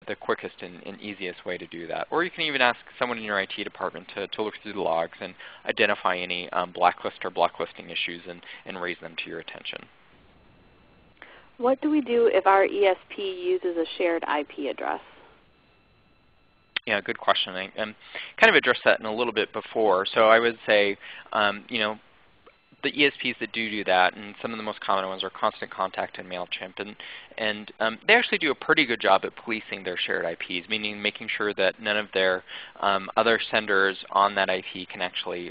the quickest and easiest way to do that. Or you can even ask someone in your IT department to look through the logs and identify any blacklist or blocklisting issues and raise them to your attention. What do we do if our ESP uses a shared IP address? Yeah, good question. I kind of addressed that in a little bit before. So I would say, you know, the ESPs that do that, and some of the most common ones are Constant Contact and MailChimp, and they actually do a pretty good job at policing their shared IPs, meaning making sure that none of their other senders on that IP can actually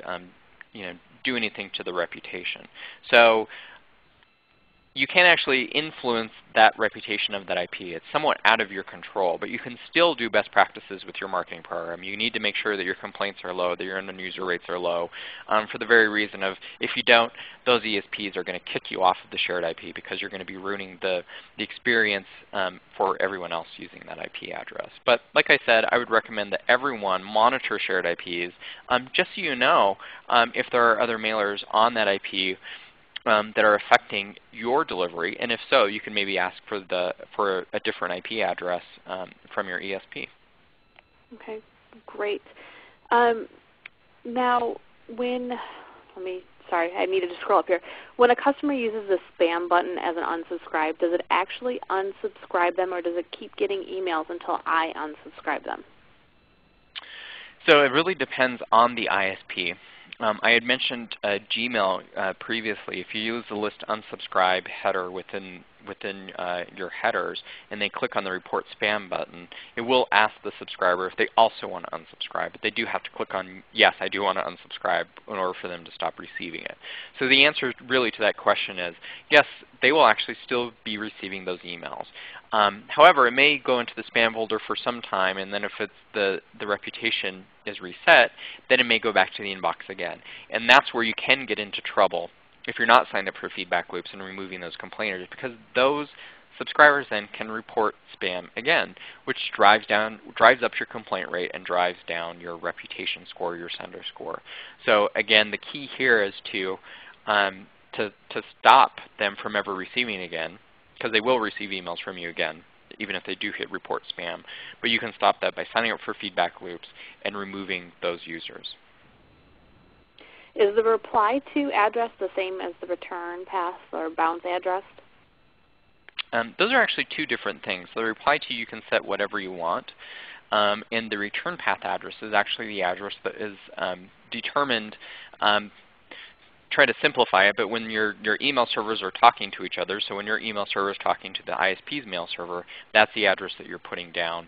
you know, do anything to the reputation. So you can actually influence that reputation of that IP. It's somewhat out of your control, but you can still do best practices with your marketing program. You need to make sure that your complaints are low, that your end-user rates are low, for the very reason of if you don't, those ESPs are going to kick you off of the shared IP because you're going to be ruining the experience for everyone else using that IP address. But like I said, I would recommend that everyone monitor shared IPs just so you know if there are other mailers on that IP that are affecting your delivery, and if so, you can maybe ask for a different IP address from your ESP. Okay, great. Now, sorry, I needed to scroll up here. When a customer uses the spam button as an unsubscribe, does it actually unsubscribe them, or does it keep getting emails until I unsubscribe them? So it really depends on the ISP. I had mentioned Gmail previously. If you use the list unsubscribe header within your headers and they click on the report spam button, it will ask the subscriber if they also want to unsubscribe. But they do have to click on, yes, I do want to unsubscribe in order for them to stop receiving it. So the answer really to that question is, yes, they will actually still be receiving those emails. However, it may go into the spam folder for some time, and then if it's the reputation is reset, then it may go back to the inbox again. And that's where you can get into trouble if you're not signed up for feedback loops and removing those complainers, because those subscribers then can report spam again, which drives up your complaint rate and drives down your reputation score, your sender score. So again, the key here is to stop them from ever receiving again, because they will receive emails from you again, even if they do hit report spam. But you can stop that by signing up for feedback loops and removing those users. Is the reply to address the same as the return path or bounce address? Those are actually two different things. The reply to you can set whatever you want, and the return path address is actually the address that is determined. Try to simplify it, but when your email servers are talking to each other, so when your email server is talking to the ISP's mail server, that's the address that you're putting down